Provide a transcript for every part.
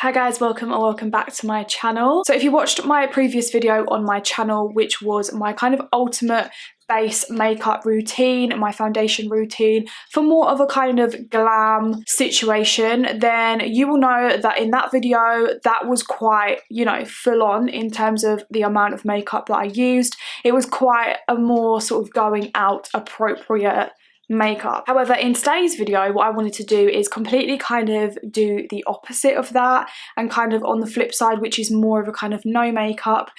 Hi guys, welcome or welcome back to my channel. So if you watched my previous video on my channel, which was my kind of ultimate base makeup routine, my foundation routine for more of a kind of glam situation, then you will know that in that video that was quite, full on in terms of the amount of makeup that I used. It was quite a more sort of going out appropriate makeup. However, in today's video, what I wanted to do is completely kind of do the opposite of that and kind of on the flip side, which is more of a kind of no makeup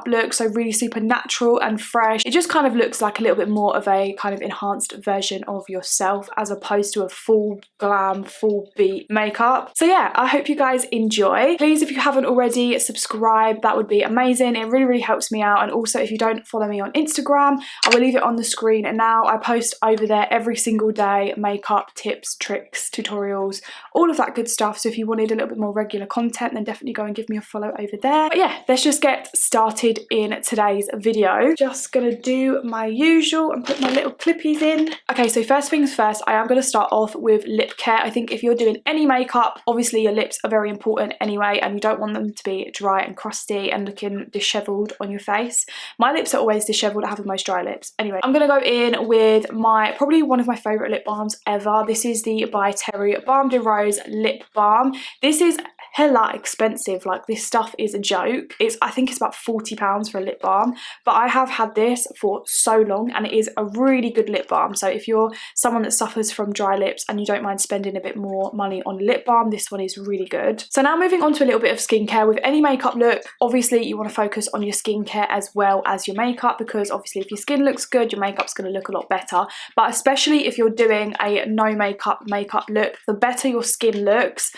look, so really super natural and fresh. It just kind of looks like a little bit more of a kind of enhanced version of yourself as opposed to a full glam, full beat makeup. So yeah, I hope you guys enjoy. Please, if you haven't already, subscribe. That would be amazing. It really helps me out. And also, if you don't follow me on Instagram, I will leave it on the screen. And now I post over there every single day makeup tips, tricks, tutorials, all of that good stuff. So if you wanted a little bit more regular content, then definitely go and give me a follow over there. But yeah, let's just get started in today's video. Just gonna do my usual and put my little clippies in. Okay, so first things first, I am gonna start off with lip care. I think if you're doing any makeup, obviously your lips are very important anyway, and you don't want them to be dry and crusty and looking disheveled on your face. My lips are always disheveled. I have the most dry lips. Anyway, I'm gonna go in with my probably one of my favorite lip balms ever. This is the by Terry Balm de Rose lip balm. This is hella expensive. Like, this stuff is a joke. I think it's about £40 for a lip balm, but I have had this for so long and it is a really good lip balm. So if you're someone that suffers from dry lips and you don't mind spending a bit more money on a lip balm, this one is really good. So now moving on to a little bit of skincare. With any makeup look, obviously you want to focus on your skincare as well as your makeup, because obviously if your skin looks good, your makeup's going to look a lot better. But especially if you're doing a no makeup look, the better your skin looks,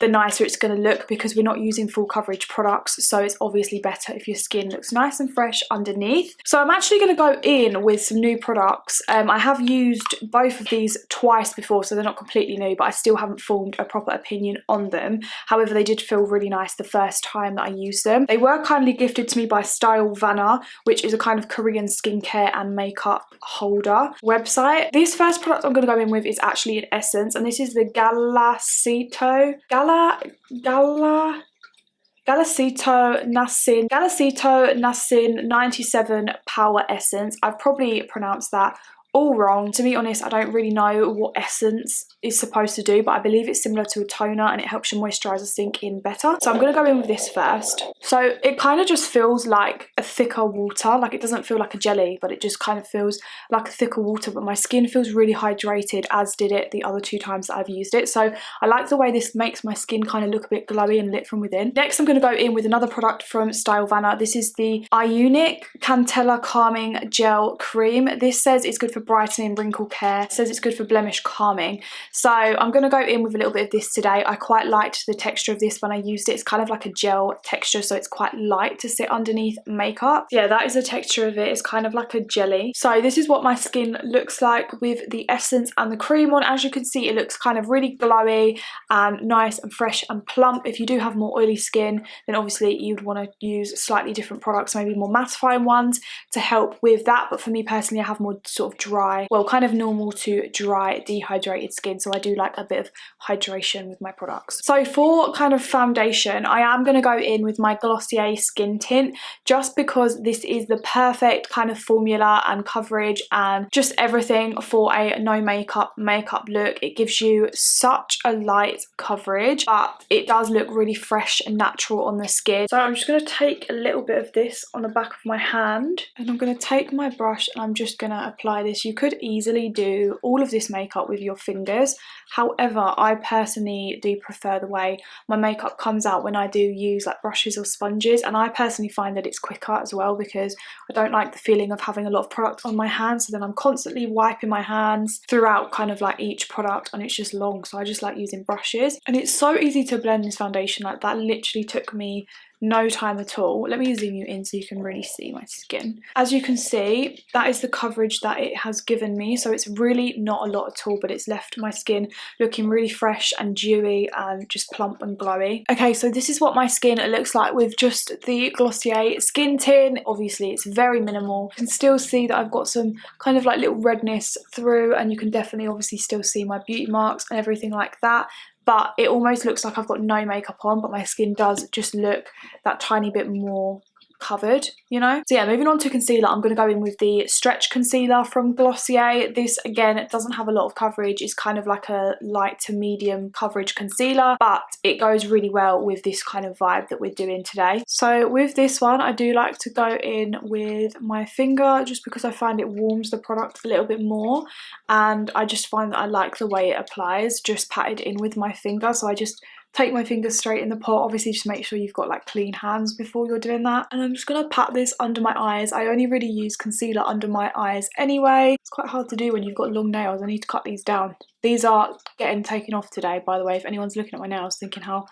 the nicer it's going to look, because we're not using full coverage products, so it's obviously better if your skin looks nice and fresh underneath. So I'm actually going to go in with some new products. I have used both of these twice before, so they're not completely new, but I still haven't formed a proper opinion on them. However, they did feel really nice the first time that I used them. They were kindly gifted to me by Style Vanna, which is a kind of Korean skincare and makeup holder website. This first product I'm going to go in with is actually an essence, and this is the Galacito Nasin 97 Power Essence. I've probably pronounced that all wrong. To be honest, I don't really know what essence is supposed to do, but I believe it's similar to a toner and it helps your moisturizer sink in better. So I'm going to go in with this first. So it kind of just feels like a thicker water. Like, it doesn't feel like a jelly, but it just kind of feels like a thicker water, but my skin feels really hydrated, as did it the other two times that I've used it. So I like the way this makes my skin kind of look a bit glowy and lit from within. Next, I'm going to go in with another product from Style Vanna. This is the Ionic Cantella Calming Gel Cream. This says it's good for brightening, wrinkle care. It says it's good for blemish calming. So I'm going to go in with a little bit of this today. I quite liked the texture of this when I used it. It's kind of like a gel texture, so it's quite light to sit underneath makeup. Yeah, that is the texture of it. It's kind of like a jelly. So this is what my skin looks like with the essence and the cream on. As you can see, it looks kind of really glowy and nice and fresh and plump. If you do have more oily skin, then obviously you'd want to use slightly different products, maybe more mattifying ones to help with that. But for me personally, I have more sort of dry, well, kind of normal to dry, dehydrated skin, so I do like a bit of hydration with my products. So for kind of foundation, I am going to go in with my Glossier Skin Tint, just because this is the perfect kind of formula and coverage and just everything for a no makeup look. It gives you such a light coverage, but it does look really fresh and natural on the skin. So I'm just going to take a little bit of this on the back of my hand, and I'm going to take my brush and I'm just going to apply this. You could easily do all of this makeup with your fingers. However, I personally do prefer the way my makeup comes out when I do use like brushes or sponges, and I personally find that it's quicker as well, because I don't like the feeling of having a lot of product on my hands, so then I'm constantly wiping my hands throughout kind of like each product, and it's just long, so I just like using brushes. And it's so easy to blend this foundation. Like, that literally took me no time at all. Let me zoom you in so you can really see my skin. As you can see, that is the coverage that it has given me. So it's really not a lot at all, but it's left my skin looking really fresh and dewy and just plump and glowy. Okay, so this is what my skin looks like with just the Glossier Skin Tint. Obviously it's very minimal. You can still see that I've got some kind of like little redness through, and you can definitely obviously still see my beauty marks and everything like that. but it almost looks like I've got no makeup on, but my skin does just look that tiny bit more covered, you know. So yeah, moving on to concealer, I'm going to go in with the Stretch Concealer from Glossier. This, again, it doesn't have a lot of coverage. It's kind of like a light to medium coverage concealer, but it goes really well with this kind of vibe that we're doing today. So with this one, I do like to go in with my finger just because I find it warms the product a little bit more, and I just find that I like the way it applies, just patted in with my finger. So I just take my fingers straight in the pot. Obviously just make sure you've got like clean hands before you're doing that. And I'm just gonna pat this under my eyes. I only really use concealer under my eyes anyway. It's quite hard to do when you've got long nails. I need to cut these down. These are getting taken off today, by the way, if anyone's looking at my nails thinking how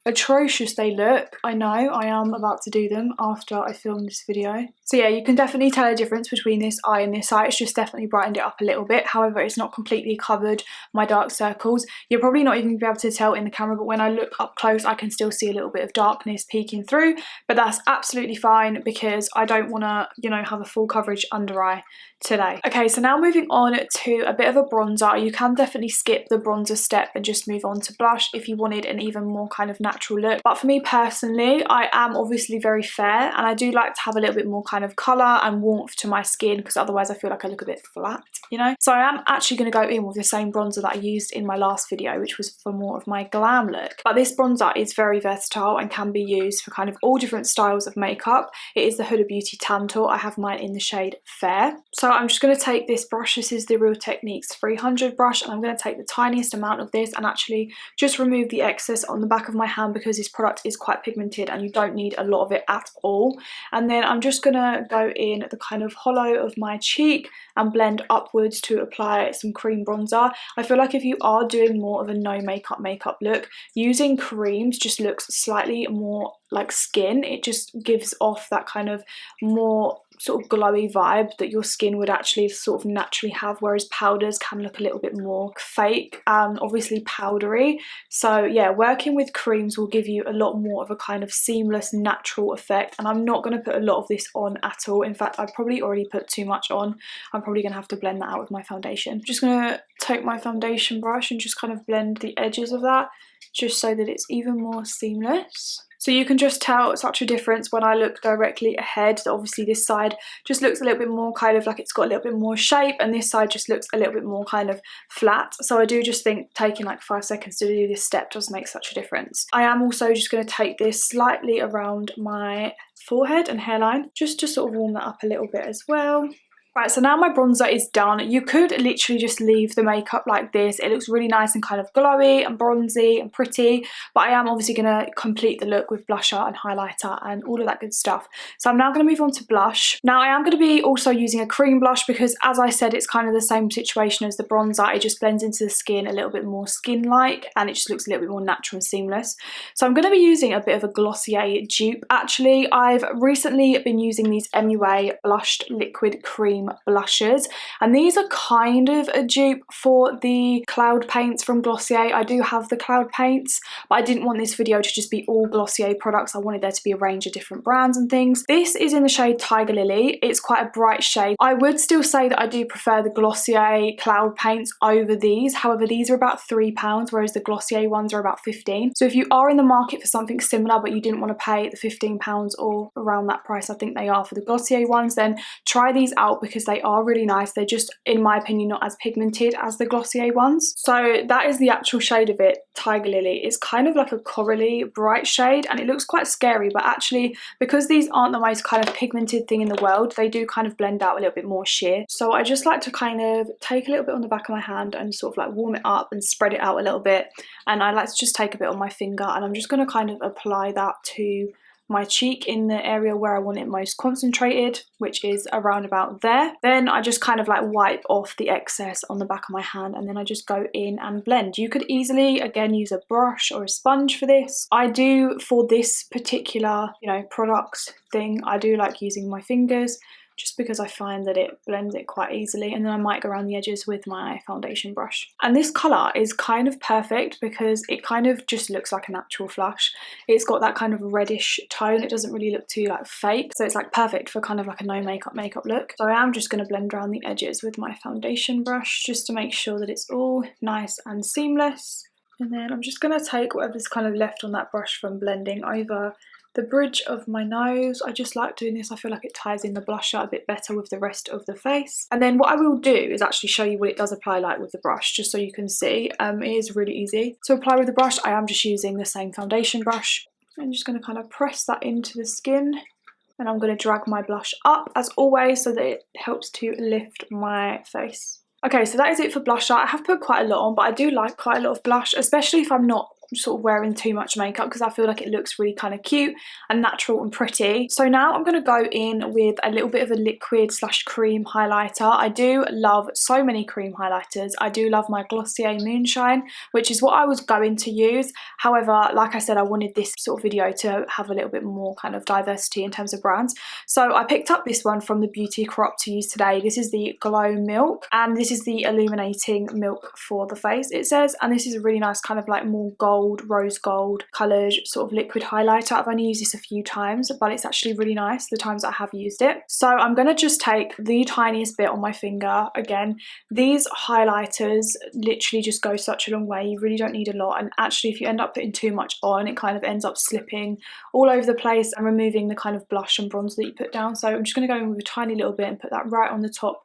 atrocious they look. I know, I am about to do them after I film this video. So yeah, you can definitely tell a difference between this eye and this eye. It's just definitely brightened it up a little bit. However, it's not completely covered my dark circles. You're probably not even going to be able to tell in the camera, but when I look up close, I can still see a little bit of darkness peeking through, but that's absolutely fine because I don't want to, you know, have a full coverage under eye today. Okay, so now moving on to a bit of a bronzer. You can definitely skip the bronzer step and just move on to blush if you wanted an even more kind of natural look. But for me personally, I am obviously very fair, and I do like to have a little bit more kind of colour and warmth to my skin because otherwise I feel like I look a bit flat, you know. So I am actually going to go in with the same bronzer that I used in my last video, which was for more of my glam look. But this bronzer is very versatile and can be used for kind of all different styles of makeup. It is the Huda Beauty Tantal. I have mine in the shade Fair. So I'm just going to take this brush. This is the Real Techniques 300 brush, and I'm going to take the tiniest amount of this and actually just remove the excess on the back of my hand because this product is quite pigmented and you don't need a lot of it at all. And then I'm just going to go in the kind of hollow of my cheek and blend upwards to apply some cream bronzer. I feel like if you are doing more of a no makeup look, using creams just looks slightly more like skin. It just gives off that kind of more sort of glowy vibe that your skin would actually sort of naturally have, whereas powders can look a little bit more fake and obviously powdery. So yeah, working with creams will give you a lot more of a kind of seamless natural effect, and I'm not going to put a lot of this on at all. In fact, I've probably already put too much on. I'm probably going to have to blend that out with my foundation. I'm just going to take my foundation brush and just kind of blend the edges of that just so that it's even more seamless. So you can just tell such a difference when I look directly ahead that obviously this side just looks a little bit more kind of like it's got a little bit more shape, and this side just looks a little bit more kind of flat. So I do just think taking like 5 seconds to do this step does make such a difference. I am also just going to take this slightly around my forehead and hairline just to sort of warm that up a little bit as well. Right, so now my bronzer is done. You could literally just leave the makeup like this. It looks really nice and kind of glowy and bronzy and pretty, but I am obviously going to complete the look with blusher and highlighter and all of that good stuff. So I'm now going to move on to blush. Now I am going to be also using a cream blush because, as I said, it's kind of the same situation as the bronzer. It just blends into the skin a little bit more skin-like and it just looks a little bit more natural and seamless. So I'm going to be using a bit of a Glossier dupe. Actually, I've recently been using these MUA Blushed Liquid Cream blushes, and these are kind of a dupe for the cloud paints from Glossier. I do have the cloud paints, but I didn't want this video to just be all Glossier products. I wanted there to be a range of different brands and things. This is in the shade Tiger Lily. It's quite a bright shade. I would still say that I do prefer the Glossier cloud paints over these. However, these are about £3, whereas the Glossier ones are about 15. So if you are in the market for something similar but you didn't want to pay the £15 or around that price I think they are for the Glossier ones, then try these out because they are really nice. They're just, in my opinion, not as pigmented as the Glossier ones. So that is the actual shade of it, Tiger Lily. It's kind of like a corally bright shade and it looks quite scary, but actually because these aren't the most kind of pigmented thing in the world, they do kind of blend out a little bit more sheer. So I just like to kind of take a little bit on the back of my hand and sort of like warm it up and spread it out a little bit, and I like to just take a bit on my finger and I'm just going to kind of apply that to my cheek in the area where I want it most concentrated, which is around about there. Then I just kind of like wipe off the excess on the back of my hand and then I just go in and blend. You could easily, again, use a brush or a sponge for this. I do, for this particular, you know, products thing, I do like using my fingers just because I find that it blends it quite easily, and then I might go around the edges with my foundation brush. And this colour is kind of perfect because it kind of just looks like a natural flush. It's got that kind of reddish tone. It doesn't really look too like fake, so it's like perfect for kind of like a no makeup look. So I am just going to blend around the edges with my foundation brush just to make sure that it's all nice and seamless. And then I'm just going to take whatever's kind of left on that brush from blending over the bridge of my nose. I just like doing this. I feel like it ties in the blusher a bit better with the rest of the face. And then what I will do is actually show you what it does apply like with the brush, just so you can see. It is really easy to apply with the brush. I am just using the same foundation brush. I'm just going to kind of press that into the skin. And I'm going to drag my blush up as always so that it helps to lift my face. Okay, so that is it for blusher. I have put quite a lot on, but I do like quite a lot of blush, especially if I'm not sort of wearing too much makeup, because I feel like it looks really kind of cute and natural and pretty. So now I'm going to go in with a little bit of a liquid / cream highlighter. I do love so many cream highlighters. I do love my Glossier Moonshine, which is what I was going to use. However, like I said, I wanted this sort of video to have a little bit more kind of diversity in terms of brands. So I picked up this one from the Beauty Crop to use today. This is the Glow Milk, and this is the illuminating milk for the face, it says. And this is a really nice kind of like more gold, rose gold coloured sort of liquid highlighter. I've only used this a few times, but it's actually really nice the times I have used it. So I'm going to just take the tiniest bit on my finger. Again, these highlighters literally just go such a long way. You really don't need a lot, and actually if you end up putting too much on, it kind of ends up slipping all over the place and removing the kind of blush and bronze that you put down. So I'm just going to go in with a tiny little bit and put that right on the top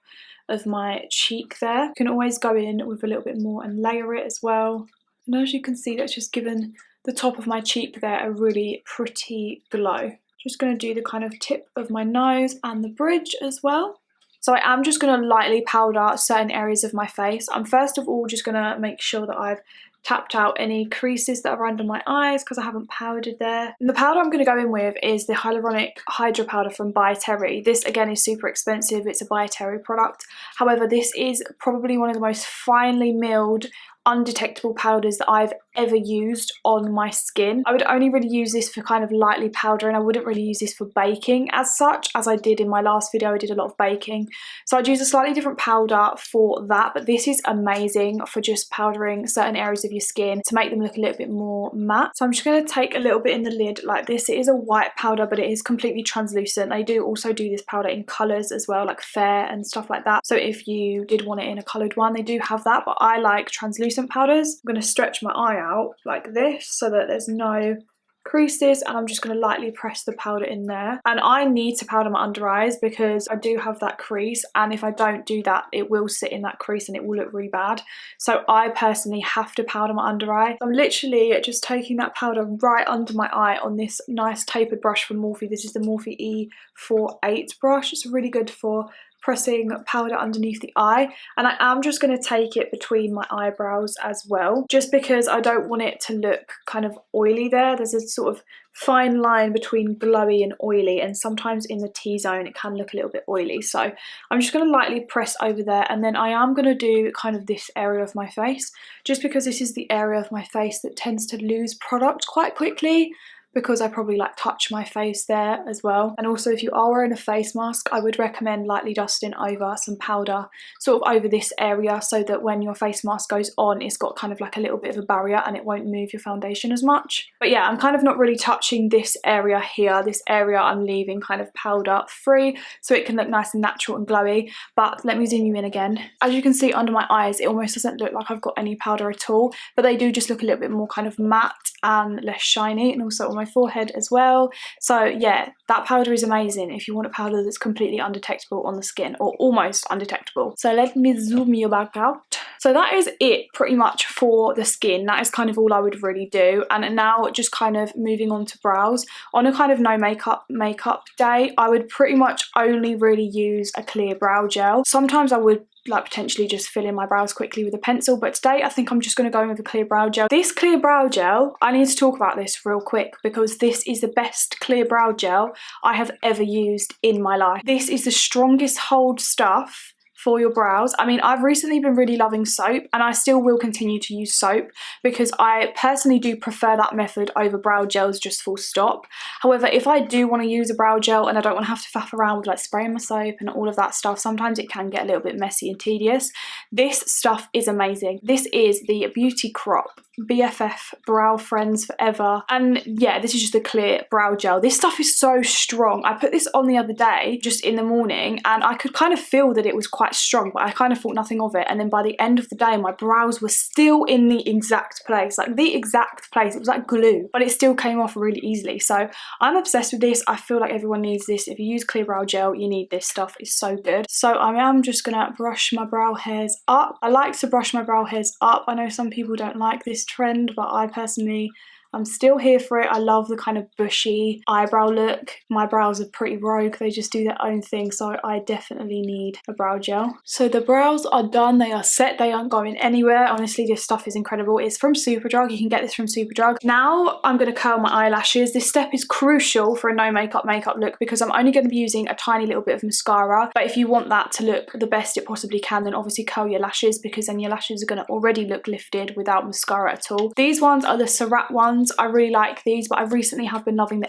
of my cheek there. You can always go in with a little bit more and layer it as well. And as you can see, that's just given the top of my cheek there a really pretty glow. Just going to do the kind of tip of my nose and the bridge as well. So I am just going to lightly powder certain areas of my face. I'm first of all just going to make sure that I've tapped out any creases that are under my eyes because I haven't powdered there. And the powder I'm going to go in with is the Hyaluronic Hydra Powder from By Terry. This again is super expensive. It's a By Terry product. However, this is probably one of the most finely milled, undetectable powders that I've ever used on my skin. I would only really use this for kind of lightly powdering. I wouldn't really use this for baking as such, as I did in my last video. I did a lot of baking, so I'd use a slightly different powder for that, but this is amazing for just powdering certain areas of your skin to make them look a little bit more matte. So I'm just going to take a little bit in the lid like this. It is a white powder, but it is completely translucent. They do also do this powder in colours as well, like fair and stuff like that, so if you did want it in a coloured one, they do have that, but I like translucent powders. I'm going to stretch my eye out like this so that there's no creases, and I'm just going to lightly press the powder in there. And I need to powder my under eyes because I do have that crease, and if I don't do that, it will sit in that crease and it will look really bad. So I personally have to powder my under eye. I'm literally just taking that powder right under my eye on this nice tapered brush from Morphe. This is the Morphe E48 brush. It's really good for pressing powder underneath the eye, and I am just going to take it between my eyebrows as well, just because I don't want it to look kind of oily there. There's a sort of fine line between glowy and oily, and sometimes in the T-zone it can look a little bit oily. So I'm just going to lightly press over there, and then I am going to do kind of this area of my face, just because this is the area of my face that tends to lose product quite quickly, because I probably like touch my face there as well. And also if you are wearing a face mask, I would recommend lightly dusting over some powder sort of over this area, so that when your face mask goes on, it's got kind of like a little bit of a barrier and it won't move your foundation as much. But yeah, I'm kind of not really touching this area here. This area I'm leaving kind of powder free so it can look nice and natural and glowy. But let me zoom you in again. As you can see under my eyes, it almost doesn't look like I've got any powder at all, but they do just look a little bit more kind of matte and less shiny, and also on my forehead as well. So yeah, that powder is amazing if you want a powder that's completely undetectable on the skin, or almost undetectable. So let me zoom you back out. So that is it pretty much for the skin. That is kind of all I would really do. And now just kind of moving on to brows. On a kind of no makeup day, I would pretty much only really use a clear brow gel. Sometimes I would like potentially just fill in my brows quickly with a pencil, but today I think I'm just going to go in with a clear brow gel. This clear brow gel, I need to talk about this real quick because this is the best clear brow gel I have ever used in my life. This is the strongest hold stuff for your brows. I mean, I've recently been really loving soap, and I still will continue to use soap because I personally do prefer that method over brow gels, just full stop. However, if I do want to use a brow gel and I don't want to have to faff around with like spraying my soap and all of that stuff, sometimes it can get a little bit messy and tedious. This stuff is amazing. This is the Beauty Crop BFF Brow Friends Forever, and yeah, this is just a clear brow gel. This stuff is so strong. I put this on the other day just in the morning, and I could kind of feel that it was quite that strong, but I kind of thought nothing of it. And then by the end of the day, my brows were still in the exact place, like the exact place. It was like glue, but it still came off really easily. So I'm obsessed with this. I feel like everyone needs this. If you use clear brow gel, you need this stuff. It's so good. So I am just gonna brush my brow hairs up. I like to brush my brow hairs up. I know some people don't like this trend, but I personally, I'm still here for it. I love the kind of bushy eyebrow look. My brows are pretty rogue. They just do their own thing. So I definitely need a brow gel. So the brows are done. They are set. They aren't going anywhere. Honestly, this stuff is incredible. It's from Superdrug. You can get this from Superdrug. Now I'm going to curl my eyelashes. This step is crucial for a no makeup look because I'm only going to be using a tiny little bit of mascara. But if you want that to look the best it possibly can, then obviously curl your lashes because then your lashes are going to already look lifted without mascara at all. These ones are the Surratt ones. I really like these, but I recently have been loving the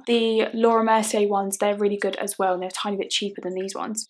the Laura Mercier ones. They're really good as well, and they're a tiny bit cheaper than these ones.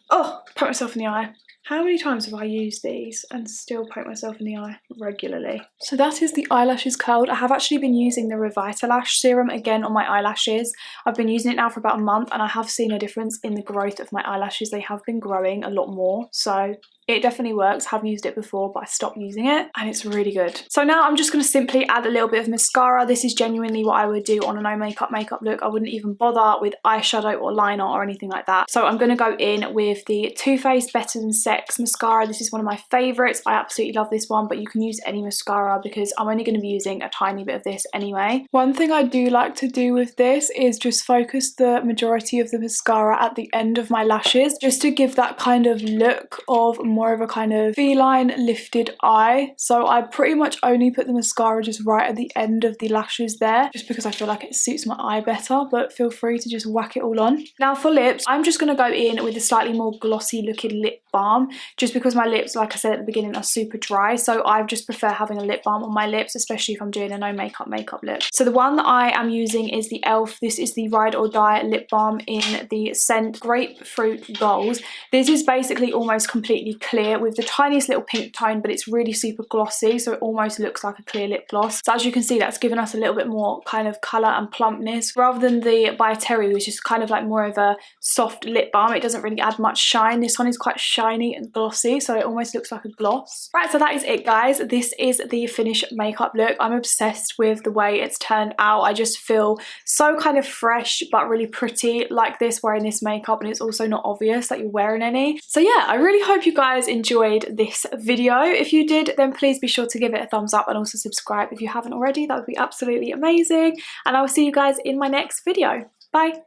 Oh, poke myself in the eye. How many times have I used these and still poke myself in the eye regularly? So that is the eyelashes curled. I have actually been using the Revitalash serum again on my eyelashes. I've been using it now for about a month and I have seen a difference in the growth of my eyelashes. They have been growing a lot more, so it definitely works. Have used it before, but I stopped using it and it's really good. So now I'm just going to simply add a little bit of mascara. This is genuinely what I would do on a no makeup look. I wouldn't even bother with eyeshadow or liner or anything like that. So I'm going to go in with the Too Faced Better Than Sex mascara. This is one of my favourites. I absolutely love this one, but you can use any mascara because I'm only going to be using a tiny bit of this anyway. One thing I do like to do with this is just focus the majority of the mascara at the end of my lashes, just to give that kind of look of more of a kind of feline lifted eye. So I pretty much only put the mascara just right at the end of the lashes there, just because I feel like it suits my eye better, but feel free to just whack it all on. Now for lips, I'm just going to go in with a slightly more glossy looking lip balm, just because my lips, like I said at the beginning, are super dry. So I just prefer having a lip balm on my lips, especially if I'm doing a no makeup look. So the one that I am using is the e.l.f. This is the Ride or Die lip balm in the scent Grapefruit Goals. This is basically almost completely clear with the tiniest little pink tone, but it's really super glossy, so it almost looks like a clear lip gloss. So as you can see, that's given us a little bit more kind of colour and plumpness, rather than the By Terry, which is kind of like more of a soft lip balm. It doesn't really add much shine. This one is quite shiny and glossy, so it almost looks like a gloss. Right, so that is it, guys. This is the finished makeup look. I'm obsessed with the way it's turned out. I just feel so kind of fresh but really pretty like this wearing this makeup, and it's also not obvious that you're wearing any. So yeah, I really hope you guys enjoyed this video. If you did, then please be sure to give it a thumbs up and also subscribe if you haven't already. That would be absolutely amazing, and I will see you guys in my next video. Bye.